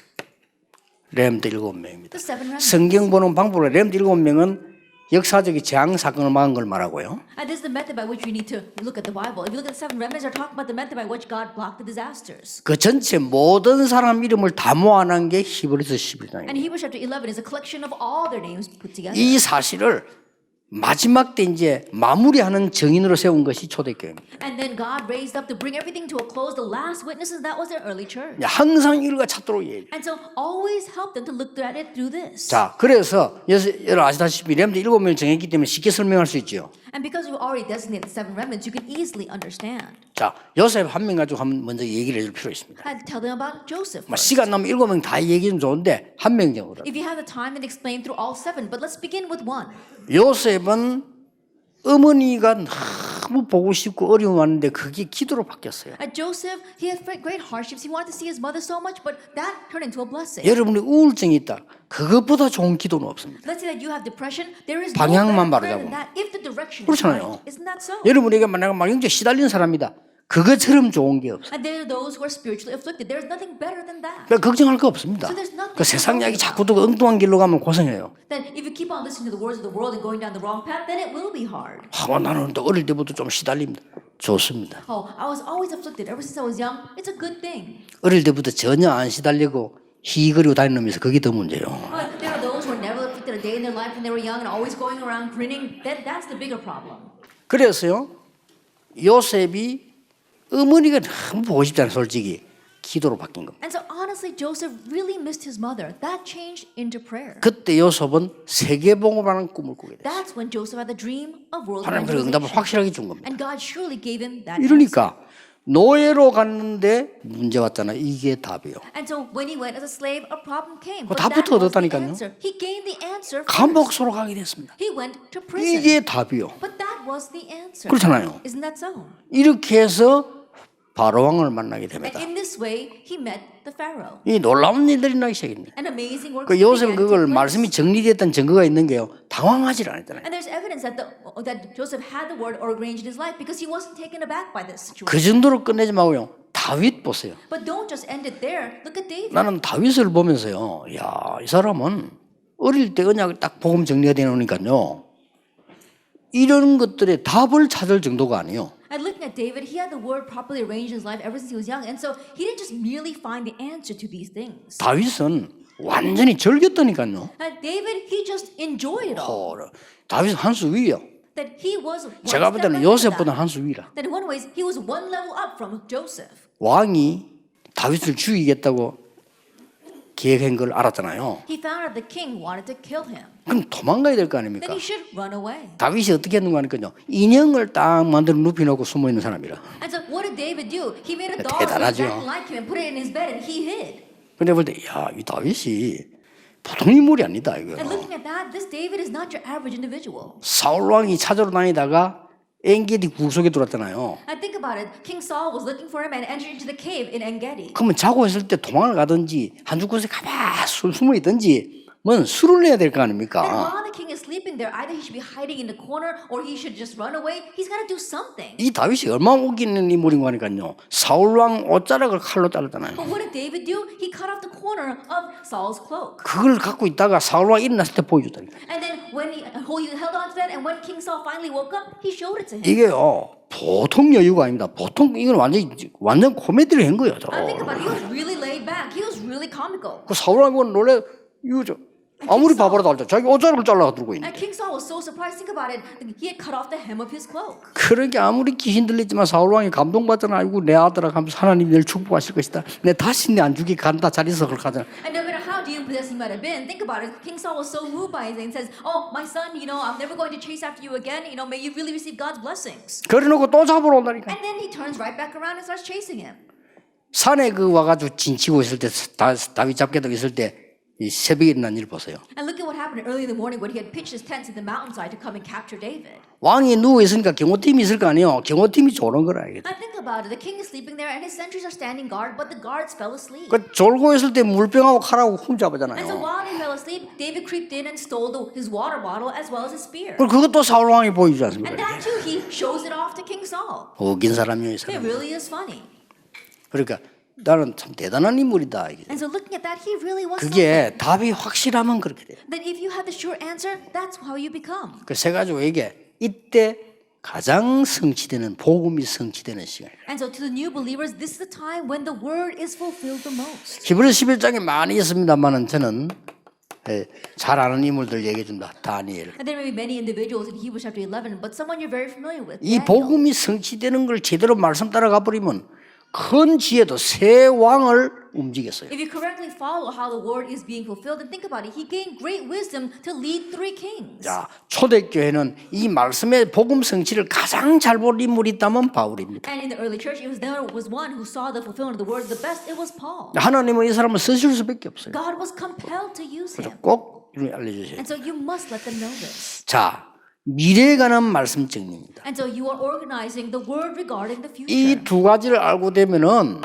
렘드 7명입니다.
The seven remnants.
성경 보는 방법으로 렘드 7명은 역사적인 재앙 사건을 막은 걸 말하고요.
And this is the method by which we need to look at the Bible. If you look at the seven remnants, they're talking about the method by which God blocked the disasters.
그 전체 모든 사람 이름을 다 모아놓은 게 히브리서 11장입니다.
And Hebrews chapter 11 is a collection of all their names put together.
이 사실을 마지막 때 이제 마무리하는 증인으로 세운 것이 초대교회입니다.
And then God raised up to bring everything to a close. The last witnesses, that was their early church.
항상 이루가 찾도록 얘기해요.
And so always help them to look at it through this.
자, 그래서 여러분 아시다시피 렘드 7명 정했기 때문에 쉽게 설명할 수 있죠.
And because you already designated the seven remnants, you can easily understand.
자, 요셉 한 명 가지고 먼저 얘기를 해줄 필요 있습니다.
I tell them about Joseph.
뭐
first.
시간 나면 7명 다 얘기하면 좋은데 한 명 정도.
If you have the time, then explain through all seven. But let's begin with one.
요셉은 어머니가 너무 보고 싶고 어려움 왔는데 그게 기도로 바뀌었어요.
At Joseph, he had great hardships. He wanted to see his mother so much, but that turned into a blessing.
여러분이 우울증이 있다. 그것보다 좋은 기도는 없습니다.
Let's say that you have depression. There is no
방향만
better prayer
바르자고.
than that if the direction is
그렇잖아요.
right. Isn't that so?
여러분에게 내가 막 영적 시달린 사람이다. 그것처럼 좋은 게 없어요.
And there are those who are spiritually afflicted. There is nothing better than that.
그러니까 걱정할 거 없습니다.
So there's nothing
그 세상 이야기 자꾸 듣고 엉뚱한 길로 가면 고생해요.
Then if you keep on listening to the words of the world and going down the wrong path, then it will be hard.
나는 또 어릴 때부터 좀 시달립니다. 좋습니다.
Oh, I was always afflicted ever since I was young. It's a good thing.
어릴 때부터 전혀 안 시달리고 희거리고 다니는 놈에서 그게 더 문제예요.
But there are those who are never afflicted a day in their life when they were young and always going around grinning. That's the bigger problem.
그래서요 요셉이 어머니가 너무 보고 싶잖아요. 솔직히 기도로 바뀐 겁니다.
And so honestly, Joseph really missed his mother. That changed into prayer.
그때 요셉은 세계복음하는 꿈을 꾸게 됐어요.
That's when Joseph had the dream of world
하나님 그 응답을
evangelization.
확실하게 준 겁니다.
And God surely gave him that answer.
이러니까 노예로 갔는데 문제 왔잖아요. 이게 답이에요.
And so when he went as a slave, a problem came.
그거
But
답부터
that was the
얻었다니까요.
answer. He gained the answer first.
감옥소로 가게 됐습니다.
He went to prison.
이게 답이요.
But that was the answer.
그렇잖아요.
Isn't that so?
이렇게 해서 바로왕을 만나게
And
됩니다.
in this way, he met the Pharaoh.
이 놀라운 일들이 나기 시작합니다.
An amazing work.
그 요셉 그걸 말씀이 정리됐던 증거가 있는 게요. 당황하지 않았잖아요.
And there's evidence that that Joseph had the word arranged in his life because he wasn't taken aback by this situation.
그 정도로 끝내지 마고요. 다윗 보세요.
But don't just end it there. Look at David.
나는 다윗을 보면서요. 야, 이 사람은 어릴 때 언약을 딱 복음 정리가 되니까요. 이런 것들의 답을 찾을 정도가 아니에요.
And looking at David, he had the word properly arranged in his life ever since he was young. And so he didn't just merely find the answer to these things.
다윗은 완전히 즐겼다니까요.
And David, he just enjoyed it all.
다윗은 한 수 위요.
That he was one
제가 볼
step
때는
ahead of
요셉보다
that.
한 수 위라.
That in one ways, he was one level up from Joseph.
왕이 다윗을 죽이겠다고 계획한 걸 알았잖아요.
He found out the king wanted to kill him.
그럼 도망가야 될 거
Then
아닙니까?
he should run away.
다윗이 어떻게 했는가 하니까요. 인형을 딱 만들어 눕혀놓고 숨어 있는 사람이라.
And so what did David do? He made a dog so
대단하죠.
exactly like him and put it in his bed and he hid.
근데 볼 때, 야, 이 다윗이 보통 인물이 아니다 이거.
And looking at that, this David is not your average individual.
사울 왕이 찾으러 다니다가 엔게디 굴 속에 들어왔잖아요.
And think about it. King Saul was looking for him and entered into the cave in En Gedi.
그러면 자고 있을 때 도망을 가든지 한쪽 곳에 가만히 숨어 있든지 뭔 술을 내야 될 거
Then
아닙니까?
while the king is sleeping there, either he should be hiding in the corner or he should just run away. He's got to do something.
이 다윗이 얼마나 웃기는 인물인 거 하니까요. 사울 왕 옷자락을 칼로 자르잖아요.
But what did David do? He cut off the corner of Saul's cloak.
그걸 갖고 있다가 사울 왕 일어났을 때 보여줬다니까.
And then when he held on to that, and when King Saul finally woke up, he showed it to him.
이게요 보통 여유가 아닙니다. 보통 이건 완전 코미디를 한 거예요.
I think about it. He was really laid back. He was really comical.
그 사울 왕이 놀래 이거 아무리 바보라도 알죠. 자기 옷자락을 잘라 들고 있는.
And King Saul was so surprised. Think about it. He had cut off the hem of his cloak.
그러게 아무리 귀신 들리지만 사울 왕이 감동받잖아. 아이고 내 아들아 하면서 하나님 늘 축복하실 것이다. 내 다시 내 안 죽이 간다. 잘 있어 그렇게 하잖아.
And no matter how demon-possessed he might have been, think about it. King Saul was so moved by it and says, "Oh, my son, I'm never going to chase after you again. May you really receive God's blessings."
그래놓고 또 잡으러 온다니까.
And then he turns right back around and starts chasing him.
산에 그 와가지고 진치고 있을 때 다윗 잡게도 있을 때 이 새벽에 일어난 일 보세요.
And look at what happened early in the morning when he had pitched his tents in the mountainside to come and capture David.
왕이 누워 있으니까 경호팀이 있을 거 아니에요. 경호팀이 조는 거라 이게.
And think about it. The king is sleeping there and his sentries are standing guard, but the guards fell asleep.
그 졸고 있을 때 물병하고 칼하고
And so
훔잡아잖아요.
while they fell asleep, David creeped in and stole his water bottle as well as his spear.
그것도 사울 왕이 보여주지 않습니까?
And that too, he shows it off to King Saul.
웃긴 사람이에요, 이
It
사람.
really is funny.
그러니까 나는 참 대단한 인물이다. 이게.
And so looking at that, he really was
그게
something.
답이 확실하면 그렇게 돼요.
Then if you have the sure answer, that's how you become.
그래서 가지고 이게 이때 가장 성취되는 복음이 성취되는 시간이에요.
And so to the new believers, this is the time when the word is fulfilled the most.
히브리서 11장에 많이 있습니다만은 저는 잘 아는 인물들 얘기해 준다. 다니엘.
And there may be many individuals in Hebrews chapter 11, but someone you're very familiar with.
이
Daniel.
복음이 성취되는 걸 제대로 말씀 따라가 버리면 큰 지혜도 새 왕을 움직였어요.
If you correctly follow how the word is being fulfilled, then think about it. He gained great wisdom to lead 3 kings.
자, 초대교회는 이 말씀의 복음 성취를 가장 잘 본 인물이 있다면 바울입니다.
And in the early church, there was one who saw the fulfillment of the word the best. It was Paul.
하나님은 이 사람을 쓰실 수밖에 없어요.
God was compelled to use him.
꼭 알려주세요.
And so you must let them know this.
자, 미래에 관한 말씀 정리입니다.
And so you are organizing the word regarding the future.
이 두 가지를 알고 되면은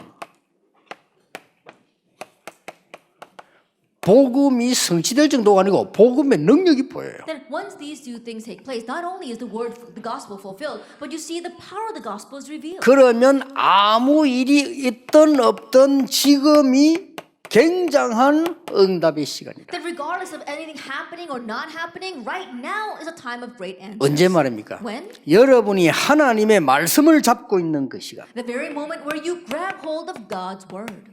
복음이 성취될 정도가 아니고 복음의 능력이 보여요.
Then once these two things take place, not only is the word, the gospel fulfilled, but you see the power of the gospel is revealed.
그러면 아무 일이 있든 없든 지금이 굉장한 응답의 시간이다.
That regardless of anything happening or not happening, right now is a time of great answers.
언제 말입니까?
When?
여러분이 하나님의 말씀을 잡고 있는 그 시간.
The very moment where you grab hold of God's word.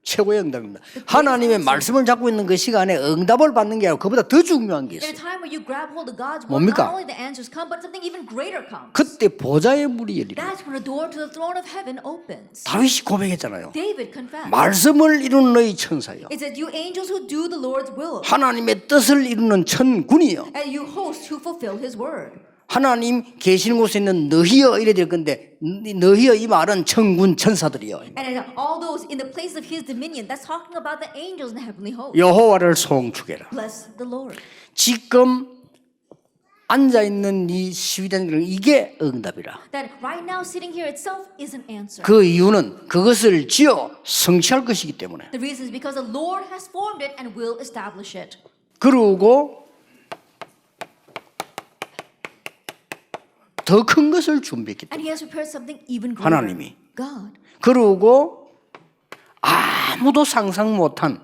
최고의 응답입니다. 하나님의 말씀을 잡고 있는 그 시간에 응답을 받는 게 아니라 그보다 더 중요한 게
In a
있어요.
time where you grab hold of God's word,
뭡니까?
not only the answers come, but something even greater comes.
그때 보좌의 문이 열립니다.
That's when a door to the throne of heaven opens.
다윗이 고백했잖아요.
David confessed.
말씀을 이루는 너희 천사요.
It says, you angels who do the Lord's will,
하나님의 뜻을 이루는 천군이요.
and you hosts who fulfill his word.
하나님 계시는 곳에 있는 너희여 이래 될 건데 너희여 이 말은 천군 천사들이요.
And all those in the place of his dominion, that's talking about the angels in the heavenly host.
여호와를 송축해라.
Bless the Lord.
지금 앉아 있는 이 시위대는 이게 응답이라.
That right now sitting here itself is an answer.
그 이유는 그것을 지어 성취할 것이기 때문에.
The reason is because the Lord has formed it and will establish it.
그리고 더 큰 것을 준비했기 때문에.
And he has prepared something even greater.
하나님이.
God.
그리고 아무도 상상 못한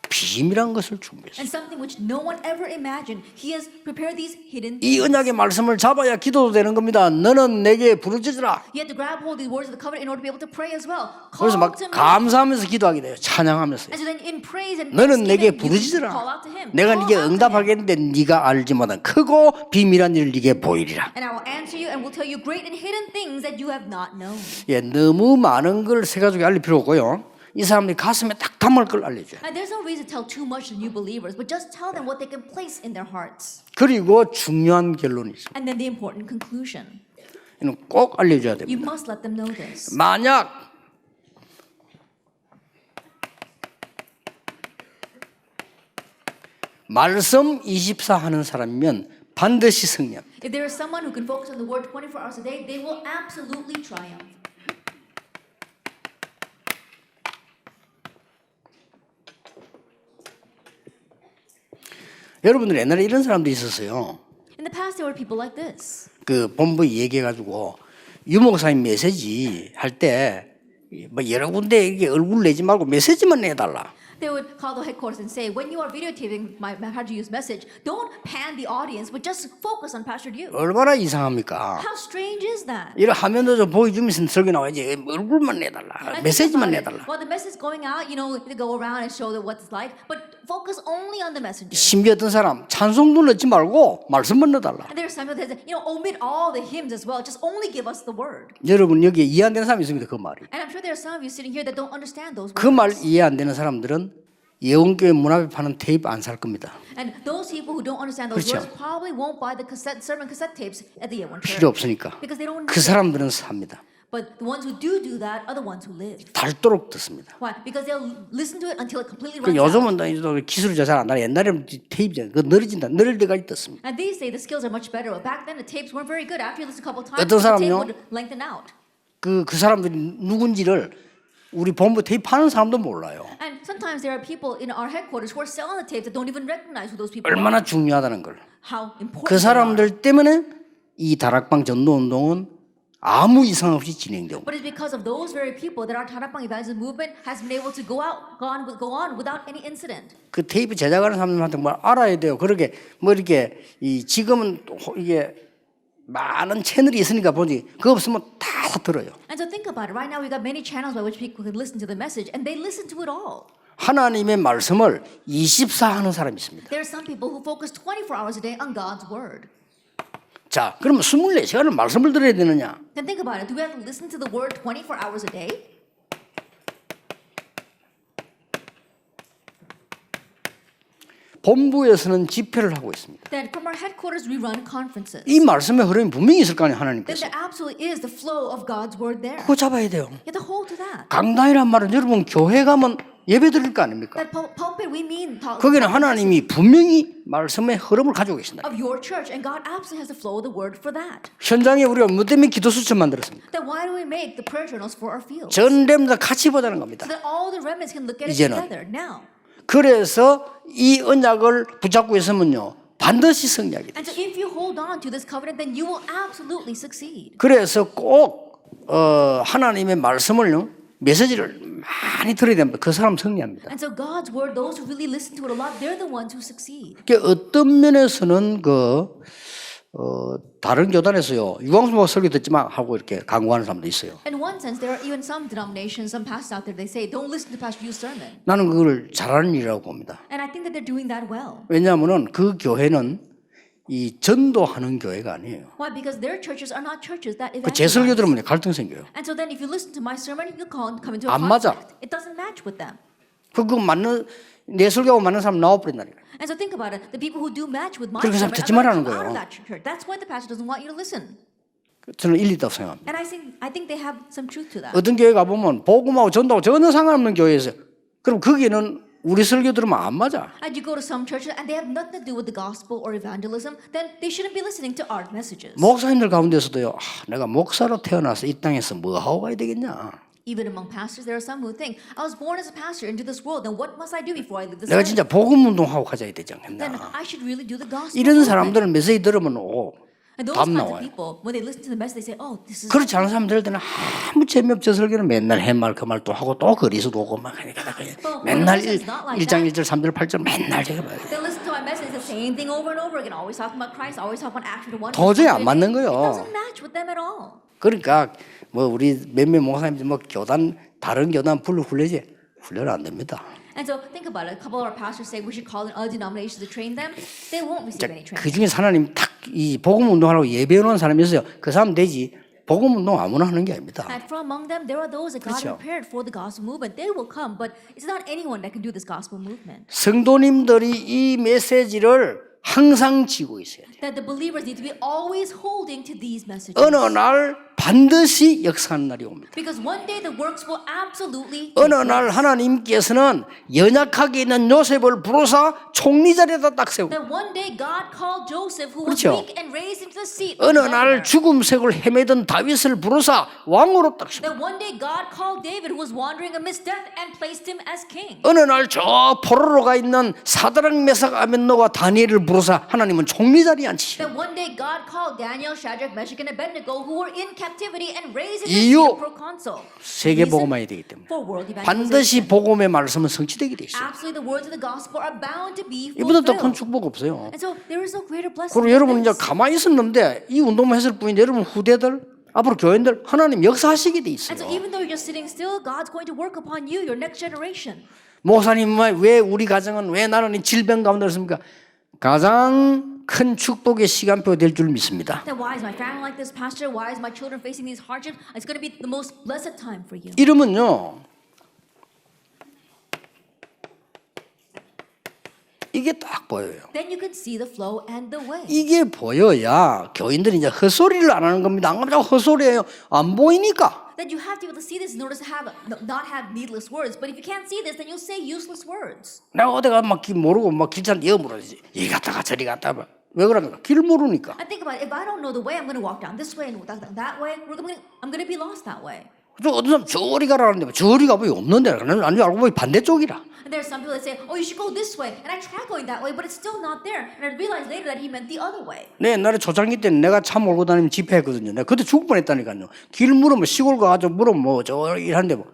비밀한 것을 준비했어요.
And something which no one ever imagined. He has prepared these hidden
이
things.
언약의 말씀을 잡아야 기도도 되는 겁니다. 너는 내게 부르짖으라.
You have to grab hold of the words of the covenant in order to be able to pray as well.
그래서
Call
막
to me.
감사하면서 기도하게 돼요. 찬양하면서.
And so then in praise and
너는 내게
thanksgiving, you can call
부르짖으라.
out to him.
내가
Call
네게
out to him.
응답하겠는데 네가 알지 못한 크고 비밀한 일을 네게 보이리라.
And I will answer you and will tell you great and hidden things that you have not known.
예, 너무 많은 걸 세 가지고 알릴 필요 없고요. 이 사람들이 가슴에 딱 담을 걸 알려줘요.
And there's no reason to tell too much to new believers, but just tell them what they can place in their hearts.
그리고 중요한 결론이 있습니다.
And then the important conclusion.
이는 꼭 알려줘야
You
됩니다.
must let them know this.
만약 말씀 24 하는 사람이면 반드시 승리합니다.
If there is someone who can focus on the word 24 hours a day, they will absolutely triumph.
여러분들 옛날에 이런 사람도 있었어요.
In the past, there were people like this.
그 본부에 얘기해가지고 유목사님 메시지 할 때 뭐 여러 군데 이렇게 얼굴 내지 말고 메시지만 내달라.
They would call the headquarters and say, when you are videotaping my Pastor Yu's message, don't pan the audience, but just focus on Pastor Yu.
얼마나 이상합니까?
How strange is that?
이런 화면도 좀 보여주면서 설교 나와야지 얼굴만 내달라.
And think
메시지만
about it.
내달라.
While the message is going out, you know, they go around and show what it's like, but focus only on the message.
심지어 어떤 사람 찬송도 넣지 말고 말씀만 넣어달라.
And there's some that say, you know, omit all the hymns as well. Just only give us the word.
여러분 여기에 이해 안 되는 사람이 있습니다. 그 말이.
And I'm sure there are some of you sitting here that don't understand those
그 말
words.
이해 안 되는 사람들은 예원교회 문 앞에 파는 테이프 안 살 겁니다.
And those people who don't understand those
그렇죠.
words probably won't buy the sermon cassette tapes at the Yeowon
필요
Church.
없으니까.
Because they don't
그
need it.
사람들은 삽니다.
But the ones who do that are the ones who live.
닳도록 듣습니다.
Why? Because they'll listen to it until it completely
그
runs out.
요즘은 또 기술이 잘 안 나요. 옛날에는 테이프잖아요. 그 늘어진다. 늘을 때까지 듣습니다.
And these say the skills are much better. But back then the tapes weren't very good. After you listen a couple of times,
어떤
the tape
사람은요?
would lengthen out.
그 사람들이 누군지를 우리 본부 테이프 파는 사람도 몰라요.
And sometimes there are people in our headquarters who are selling the tapes that don't even recognize who those people are.
얼마나 중요하다는 걸.
How important
그
they are.
사람들 때문에 이 다락방 전도 운동은 아무 이상 없이 진행되고
But it's because of those very people that our Tarapang evangelism movement has been able to go on without any incident.
그 테이프 제작하는 사람들한테 뭘 알아야 돼요. 그렇게 뭐 이렇게 이 지금은 이게 많은 채널이 있으니까 보지 그거 없으면 다 들어요.
And so think about it. Right now we got many channels by which people can listen to the message, and they listen to it all.
하나님의 말씀을 24 하는 사람이 있습니다.
There are some people who focus 24 hours a day on God's word.
자, 그러면 24시간을 말씀을 들어야 되느냐?
Then think about it. Do we have to listen to the word 24 hours a day?
본부에서는 집회를 하고 있습니다.
Then from our headquarters we run conferences.
이 말씀의 흐름이 분명히 있을 거 아니에요,
Then
하나님께서.
there absolutely is the flow of God's word there.
그거 잡아야 돼요.
You have to hold to that.
강단이란 말은 여러분 교회 가면 예배 드릴 거 아닙니까?
That pulpit we mean
거기는 하나님이 분명히 말씀의 흐름을 가지고 계신다.
of your church, and God absolutely has the flow of the word for that.
현장에 우리가 뭐 때문에 기도 수첩 만들었습니까?
Then why do we make the prayer journals for our fields?
전 렘다 같이 보자는 겁니다.
So that all the remnants can look at it
이제는.
together now.
그래서 이 언약을 붙잡고 있으면요 반드시 승리하게 돼요.
And so if you hold on to this covenant, then you will absolutely succeed.
그래서 꼭 하나님의 말씀을요 메시지를 많이 들어야 됩니다. 그 사람 승리합니다.
And so God's word, those who really listen to it a lot, they're the ones who succeed.
어떤 면에서는 다른 교단에서요 유광수목 설교 듣지만 하고 이렇게 강구하는 사람도 있어요.
In one sense, there are even some denominations, some pastors out there, they say, don't listen to Pastor Yu's sermon.
나는 그걸 잘하는 일이라고 봅니다.
And I think that they're doing that well.
왜냐하면은 그 교회는 이 전도하는 교회가 아니에요.
Why? Because their churches are not churches that
그 제 설교
evangelize.
들으면 갈등 생겨요.
And so then if you listen to my sermon, you come into a
안 맞아.
conflict. It doesn't match with them.
그거 맞는 내 설교하고 맞는 사람 나와버린다니까.
And so think about it. The people who do match with my
그렇게
sermon
듣지
are
말라는
going to come out
거예요.
of that church. That's why the pastor doesn't want you to listen.
저는 일리 있다고 생각합니다.
And I think they have some truth to that.
어떤 교회 가보면 복음하고 전도하고 전혀 상관없는 교회에서 그럼 거기는 우리 설교 들으면 안 맞아.
And you go to some churches and they have nothing to do with the gospel or evangelism, then they shouldn't be listening to our messages.
목사님들 가운데서도요. 내가 목사로 태어나서 이 땅에서 뭐 하고 가야 되겠냐.
Even among pastors, there are some who think, I was born as a pastor into this world, then what must I do before I leave this
내가
earth?
진짜 복음 운동하고 가져야 되지
Then
않겠나.
I should really do the gospel.
이런
movement.
사람들은 메시지 들으면
And those
답
kinds of
나와요.
people, when they listen to the message, they say, oh, this is.
그렇지 않은 사람들 때는 아무 재미없죠. 설교는 맨날 햇말 그 말 또 하고 또 그리스도 오고 막 하니까 맨날 1장 1절 3절 8절 맨날 제가 봐요.
They listen to my message, the same thing over and over again, always talking about Christ, always talking about Acts 1.
도저히 안 맞는 거예요.
It doesn't match with them at all.
그러니까 뭐 우리 몇몇 목사님들 뭐 교단 다른 교단 불러 훈련지 훈련 안 됩니다.
And so think about it. A couple of our pastors say we should call in other denominations to train them. They won't receive any training.
그 중에 하나님 딱 이 복음 운동하라고 예배 오는 사람이 있어요. 그 사람 되지 복음 운동 아무나 하는 게 아닙니다.
And from among them, there are those that God
그렇죠.
prepared for the gospel movement. They will come, but it's not anyone that can do this gospel movement.
성도님들이 이 메시지를 항상 쥐고 있어야 돼요.
That the believers need to be always holding to these messages.
어느 날 반드시 역사하는 날이 옵니다.
Because one day the works will absolutely take
어느 날
place.
하나님께서는 연약하게 있는 요셉을 부르사 총리 자리에다 딱 세우고
That one day God called Joseph, who was
그렇죠.
weak, and raised him to the seat.
어느
of
날
governor.
죽음색을 헤매던 다윗을 부르사 왕으로 딱 세우고
That one day God called David, who was wandering amidst death, and placed him as king.
어느 날 저 포로로 가 있는 사드락 메삭 아벤노가 다니엘을 부르사 하나님은 총리 자리에 앉히시고
That one day God called Daniel, Shadrach, Meshach, and Abednego, who were in captivity, and raised him to the seat
이유
of proconsul.
세계
Reason?
복음화해야 되기 때문에
For world evangelization.
반드시 복음의 말씀은 성취되게 돼 있어요.
Absolutely, the words of the gospel are bound to be
이보다 더 큰
fulfilled.
축복 없어요.
And so there is no greater blessing.
그리고
than
여러분 이제
this.
가만히 있었는데 이 운동만 했을 뿐인데 여러분 후대들 앞으로 교인들 하나님 역사하시게 돼 있어요.
And so even though you're just sitting still, God's going to work upon you, your next generation.
목사님 왜 우리 가정은 왜 나는 이 질병 가운데 있습니까? 가장 큰 축복의 시간표 될 줄 믿습니다.
Then why is my family like this, Pastor? Why is my children facing these hardships? It's going to be the most blessed time for you.
이러면요 이게 딱 보여요.
Then you can see the flow and the way.
이게 보여야 교인들이 이제 헛소리를 안 하는 겁니다. 안 그러면 헛소리예요. 안 보이니까.
Then you have to be able to see this in order to have not have needless words. But if you can't see this, then you'll say useless words.
내가 어디가 막 길 모르고 막 길찬 여물어지. 이 갔다가 저리 갔다가 왜 그럽니까? 길 모르니까.
And think about it. If I don't know the way, I'm going to walk down this way and that way. I'm going to be lost that way.
저 어떤 사람 저리 가라는데 저리 가보이 없는데 나는 아니 알고 보니 반대쪽이라.
And there's some people that say, "Oh, you should go this way," and I try going that way, but it's still not there. And I realized later that he meant the other way.
내 옛날에 초창기 때는 내가 차 몰고 다니면 집회했거든요. 내가 그때 죽을 뻔했다니까요. 길 물으면 시골 가서 물으면 뭐 저 이런데 뭐.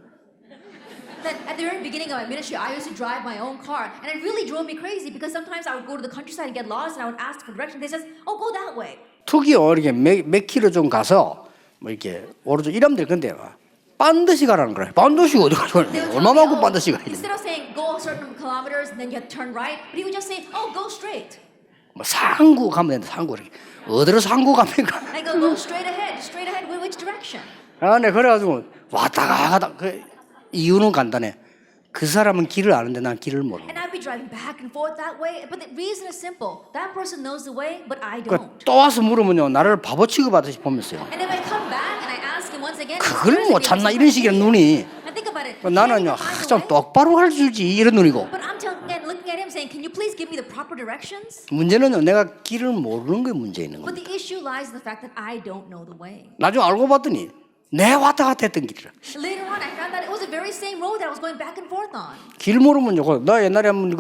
Then at the very beginning of my ministry, I used to drive my own car, and it really drove me crazy because sometimes I would go to the countryside and get lost, and I would ask for direction. They says, "Oh, go that way."
특히 이렇게 몇 킬로 좀 가서 뭐 이렇게 오른쪽 이러면 될 건데 반드시 가라는 거야. 반드시 어디 가서
They would tell
얼마만큼
me, "Oh,"
반드시 가야 돼.
instead of saying go a certain kilometers and then you have to turn right, but he would just say, "Oh, go straight."
뭐 상구 가면 된다. 상구 이렇게 어디로 상구 갑니까?
I go straight ahead. Which direction?
아, 네 그래가지고 왔다가 가다 그 이유는 간단해. 그 사람은 길을 아는데 난 길을 모르는.
And I'd be driving back and forth that way, but the reason is simple. That person knows the way, but I
그
don't.
또 와서 물으면요 나를 바보 취급하듯이 보면서요.
And if I come back and I ask him once again,
그걸 못 찾나 이런 식의 눈이.
I think about it.
나는요 좀 똑바로 할 줄지 이런 눈이고.
But I'm looking at him saying, "Can you please give me the proper directions?"
문제는요 내가 길을 모르는 게 문제 있는
But
겁니다.
the issue lies in the fact that I don't know the way.
나중에 알고 봤더니 내 왔다 갔다 했던 길이라.
Later on, I found that it was the very same road that I was going back and forth on.
길 모르면요. 나 옛날에 한번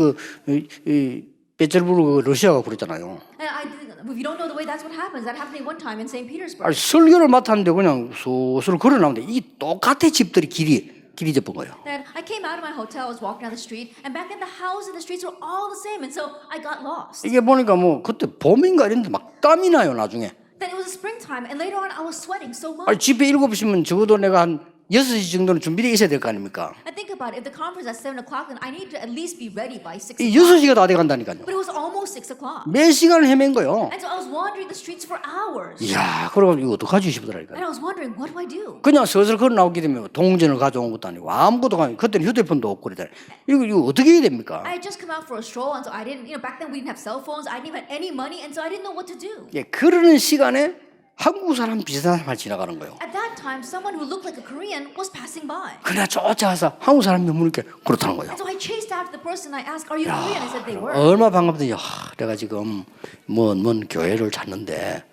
페테르부르크 러시아가 그랬잖아요.
And if you don't know the way, that's what happens. That happened to me one time in St. Petersburg.
아니, 설교를 맡았는데 그냥 소설 걸어 나오는데 이 똑같아 집들이 길이 접은 거예요.
Then I came out of my hotel, I was walking down the street, and back then the houses and the streets were all the same, and so I got lost.
이게 보니까 뭐 그때 봄인가 이랬는데 막 땀이 나요 나중에.
Then it was springtime, and later on I was sweating so much.
아니 집에 7시면 적어도 내가 한 6시 정도는 준비되어 있어야 될 거 아닙니까?
And think about it, if the conference is at 7 o'clock, then I need to at least be ready by 6
이
o'clock.
6시가 다 돼 간다니까요.
But it was almost 6 o'clock.
몇 시간을 헤맨 거요.
And so I was wandering the streets for hours.
이야, 그러고 이거 어떡하지
And
싶더라니까요.
I was wondering, what do I do?
그냥 슬슬 걸어 나오게 되면 동전을 가져온 것도 아니고 아무것도 아니고 그때는 휴대폰도 없고 그러잖아요. 이거 어떻게 해야 됩니까?
I had just come out for a stroll, and so I didn't, back then we didn't have cell phones, I didn't even have any money, and so I didn't know what to do.
예, 그러는 시간에 한국 사람 비슷한 사람이 지나가는 거예요.
At that time, someone who looked like a Korean was passing by.
그냥 쫓아가서 한국 사람이 물으니까 그렇다는 거예요.
And so I chased after the person, I asked, "Are you Korean?" I said they were.
얼마 반갑더니 내가 지금 먼 교회를 찾는데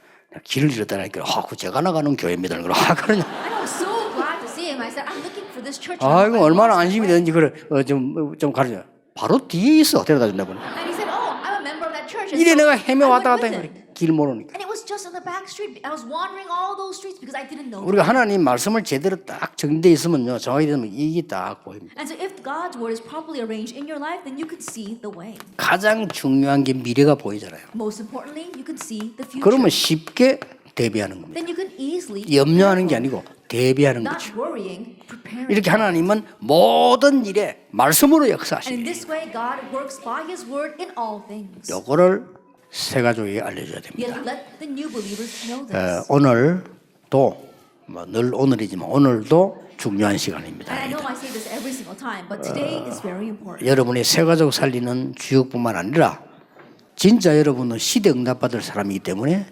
길을 잃었다니까 그 제가 나가는 교회입니다. 그러 그러냐.
And I was so glad to see him. I said, "I'm looking for this church."
아이고 얼마나 안심이 되는지 그래 좀 가르쳐. 바로 뒤에 있어 데려다 준다 보니.
And he said, "Oh, I'm a member of that church." And
이래
so
내가
I
헤매 왔다
went
갔다
with him.
했는데 길 모르니까.
And it was just on the back street. I was wandering all those streets because I didn't know.
우리가 하나님 말씀을 제대로 딱 정리되어 있으면요 정확히 되면 이게 딱 보입니다.
And so if God's word is properly arranged in your life, then you can see the way.
가장 중요한 게 미래가 보이잖아요.
Most importantly, you can see the future.
그러면 쉽게 대비하는 겁니다.
Then you can easily
염려하는 게 아니고 대비하는
not
거죠.
worrying, preparing.
이렇게 하나님은 모든 일에 말씀으로
And in
역사하시니
this way, God works by His word in all things.
요거를 새 가족에게 알려줘야
You
됩니다.
have to let the new believers know this.
오늘도 늘 오늘이지만 오늘도 중요한 시간입니다.
And I know I say this every single time, but today is very important.
여러분이 새 가족 살리는 주역뿐만 아니라 진짜 여러분은 시대 응답받을 사람이기 때문에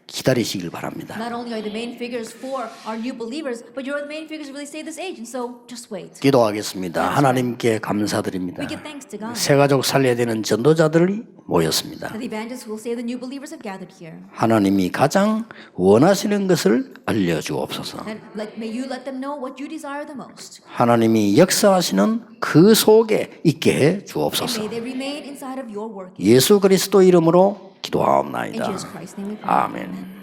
기다리시길 바랍니다.
Not only are the main figures for our new believers, but you're the main figures who really stay this age, and so just wait.
기도하겠습니다. 하나님께 감사드립니다.
We give thanks to God.
새가족 살려야 되는 전도자들이 모였습니다.
And the evangelists who will say the new believers have gathered here.
하나님이 가장 원하시는 것을 알려주옵소서.
And may you let them know what you desire the most.
하나님이 역사하시는 그 속에 있게 해
And
주옵소서.
may they remain inside of your work.
예수 그리스도 이름으로
In
기도하옵나이다.
Jesus Christ's name we pray.
아멘.